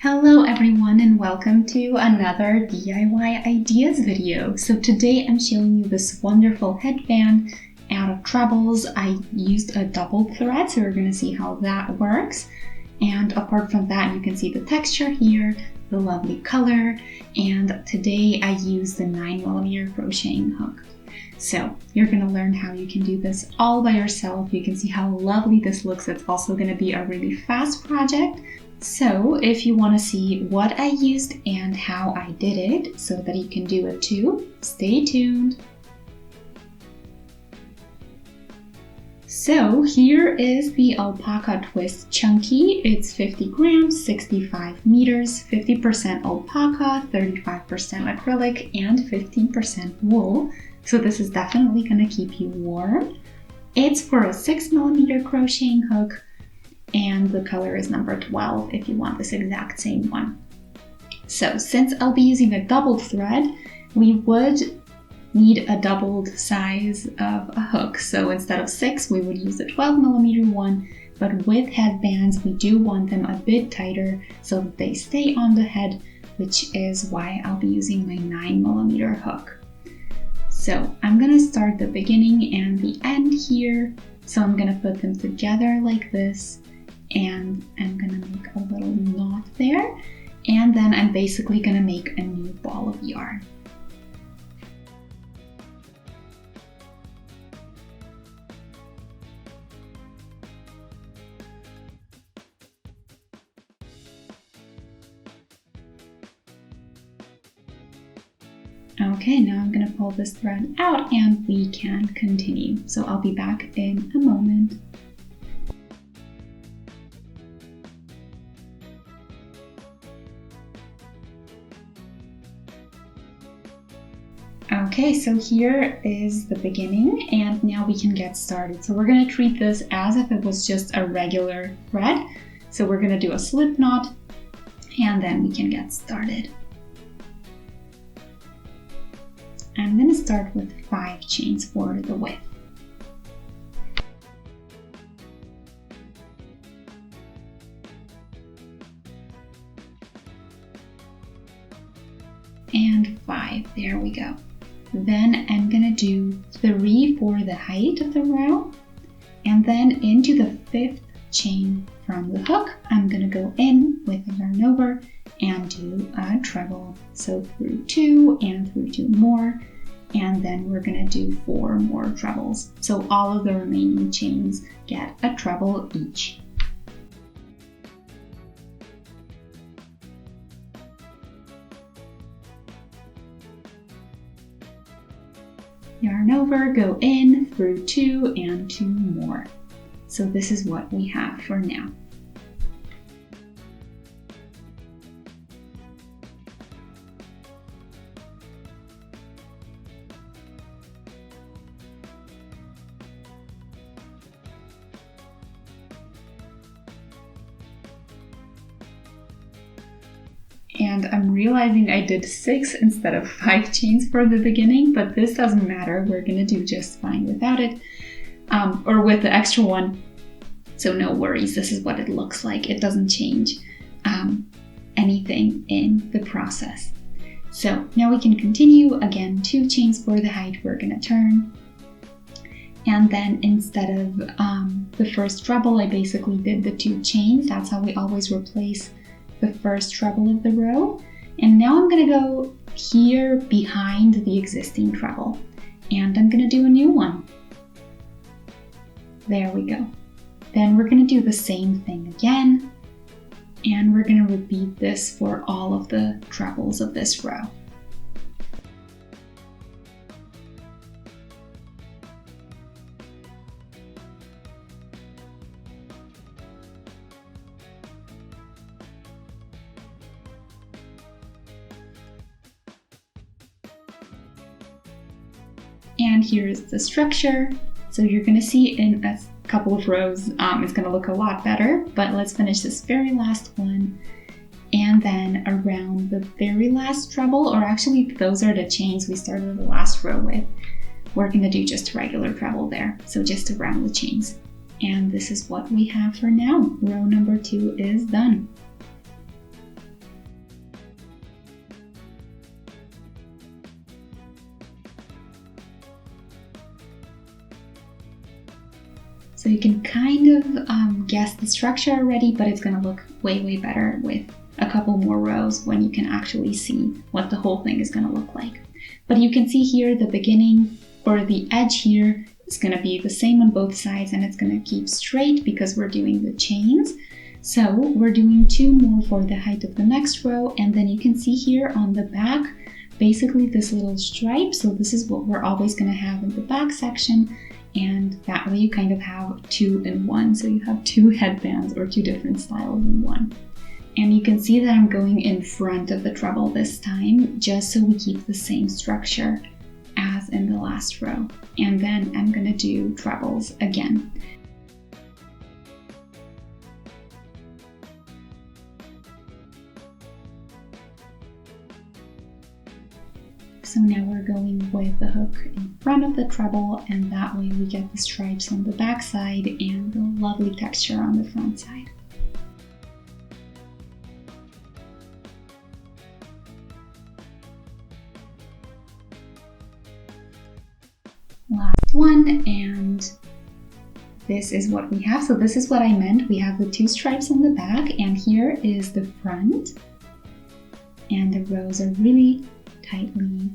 Hello everyone and welcome to another DIY ideas video. So today I'm showing you this wonderful headband out of trebles. I used a double thread, so we're going to see how that works. And apart from that, you can see the texture here, the lovely color, and today I used the 9mm crocheting hook. So you're going to learn how you can do this all by yourself. You can see how lovely this looks. It's also going to be a really fast project. So if you want to see what I used and how I did it so that you can do it too, stay tuned. So here is the alpaca twist chunky. It's 50 grams, 65 meters, 50% alpaca, 35% acrylic, and 15% wool. So this is definitely going to keep you warm. It's for a 6mm crocheting hook. And the color is number 12 if you want this exact same one. So since I'll be using a doubled thread, we would need a doubled size of a hook. So instead of 6, we would use a 12mm one, but with headbands, we do want them a bit tighter so that they stay on the head, which is why I'll be using my 9mm hook. So I'm gonna start the beginning and the end here. So I'm gonna put them together like this. And I'm gonna make a little knot there, and then I'm basically gonna make a new ball of yarn. Okay, now I'm gonna pull this thread out and we can continue. So I'll be back in a moment. Okay, so here is the beginning and now we can get started. So we're going to treat this as if it was just a regular thread. So we're going to do a slip knot and then we can get started. I'm going to start with 5 chains for the width. And 5, there we go. Then I'm gonna do 3 for the height of the row, and then into the 5th chain from the hook, I'm gonna go in with a yarn over and do a treble. So through 2 and through 2 more, and then we're gonna do 4 more trebles. So all of the remaining chains get a treble each. Yarn over, go in, through 2 and 2 more. So this is what we have for now. And I'm realizing I did 6 instead of 5 chains for the beginning, but this doesn't matter. We're gonna do just fine without it, or with the extra one. So no worries, this is what it looks like. It doesn't change anything in the process. So now we can continue. Again, 2 chains for the height, we're gonna turn. And then instead of the first treble, I basically did the 2 chains. That's how we always replace the first treble of the row. And now I'm gonna go here behind the existing treble and I'm gonna do a new one. There we go. Then we're gonna do the same thing again and we're gonna repeat this for all of the trebles of this row. And here's the structure. So you're gonna see in a couple of rows, it's gonna look a lot better, but let's finish this very last one. And then around the very last treble, or actually those are the chains we started the last row with, we're gonna do just a regular treble there. So just around the chains. And this is what we have for now. Row number 2 is done. can kind of guess the structure already, but it's gonna look way better with a couple more rows when you can actually see what the whole thing is gonna look like. But you can see here the beginning, or the edge here, is gonna be the same on both sides, and it's gonna keep straight because we're doing the chains. So we're doing 2 more for the height of the next row, and then you can see here on the back, basically this little stripe. So this is what we're always gonna have in the back section, and that way you kind of have 2 in 1. So you have 2 headbands or 2 different styles in one. And you can see that I'm going in front of the treble this time, just so we keep the same structure as in the last row. And then I'm gonna do trebles again. So now we're going with the hook in front of the treble, and that way we get the stripes on the back side and the lovely texture on the front side. Last one, and this is what we have. So this is what I meant. We have the 2 stripes on the back, and here is the front. And the rows are really tightly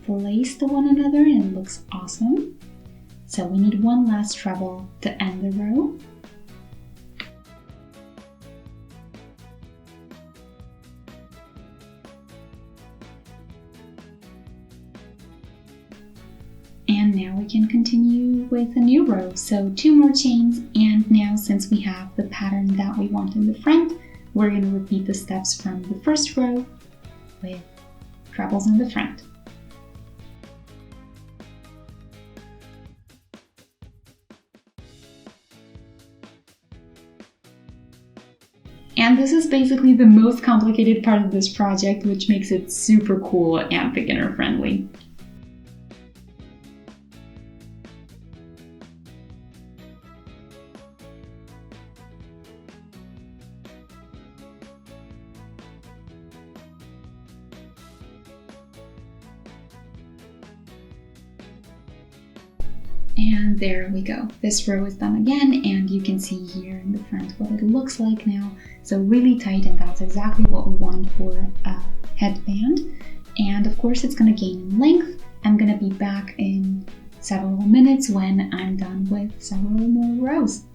placed to one another, and it looks awesome. So we need one last treble to end the row. And now we can continue with a new row. So 2 more chains, and now since we have the pattern that we want in the front, we're going to repeat the steps from the first row with trebles in the front. And this is basically the most complicated part of this project, which makes it super cool and beginner friendly. And there we go. This row is done again, and you can see here in the front what it looks like now. So really tight, and that's exactly what we want for a headband. And of course it's going to gain in length. I'm going to be back in several minutes when I'm done with several more rows.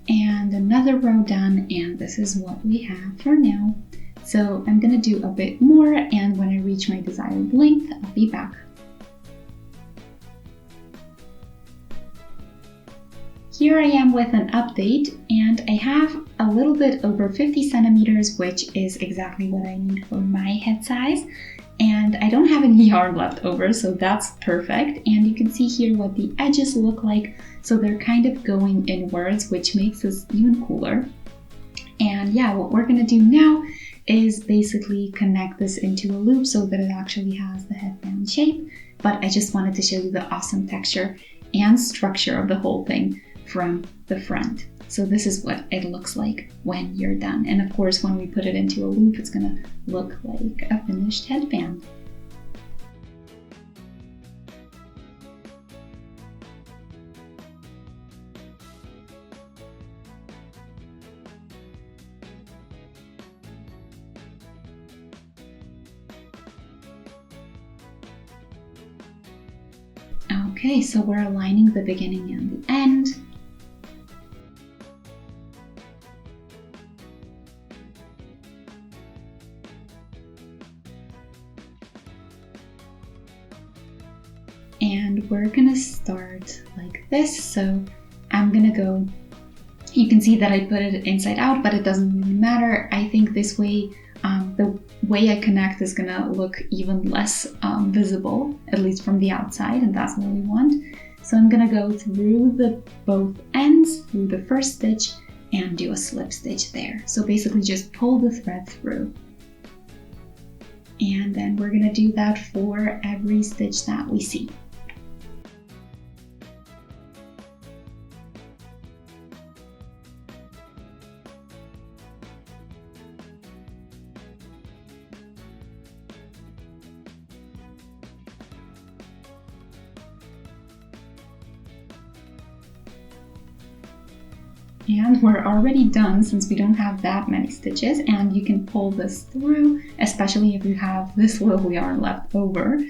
And another row done, and this is what we have for now. So I'm gonna do a bit more, and when I reach my desired length, I'll be back. Here I am with an update, and I have a little bit over 50 centimeters, which is exactly what I need for my head size. And I don't have any yarn left over, so that's perfect. And you can see here what the edges look like. So they're kind of going inwards, which makes this even cooler. And yeah, what we're gonna do now is basically connect this into a loop so that it actually has the headband shape. But I just wanted to show you the awesome texture and structure of the whole thing from the front. So this is what it looks like when you're done. And of course, when we put it into a loop, it's gonna look like a finished headband. Okay, so we're aligning the beginning and the end. And we're gonna start like this. So I'm gonna go, you can see that I put it inside out, but it doesn't really matter. I think this way, the way I connect is gonna look even less visible, at least from the outside, and that's what we want. So I'm gonna go through both ends, through the first stitch, and do a slip stitch there. So basically just pull the thread through. And then we're gonna do that for every stitch that we see. And we're already done since we don't have that many stitches, and you can pull this through, especially if you have this little yarn left over.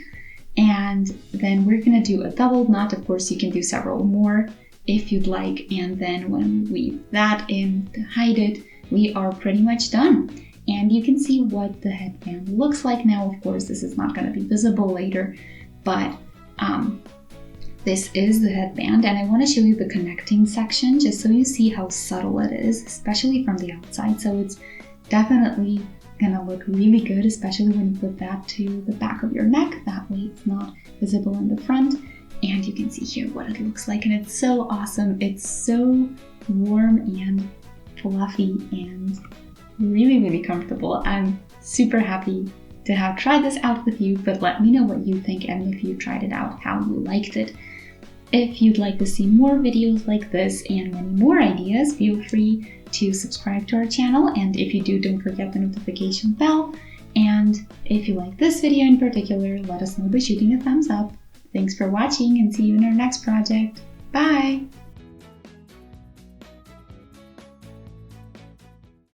And then we're gonna do a double knot. Of course, you can do several more if you'd like. And then when we weave that in to hide it, we are pretty much done. And you can see what the headband looks like now. Of course, this is not gonna be visible later, but this is the headband, and I want to show you the connecting section just so you see how subtle it is, especially from the outside. So it's definitely gonna look really good, especially when you put that to the back of your neck. That way it's not visible in the front. And you can see here what it looks like, and it's so awesome. It's so warm and fluffy and really, really comfortable. I'm super happy to have tried this out with you, but let me know what you think and if you tried it out, how you liked it. If you'd like to see more videos like this and many more ideas, feel free to subscribe to our channel. And if you do, don't forget the notification bell. And if you like this video in particular, let us know by shooting a thumbs up. Thanks for watching and see you in our next project. Bye!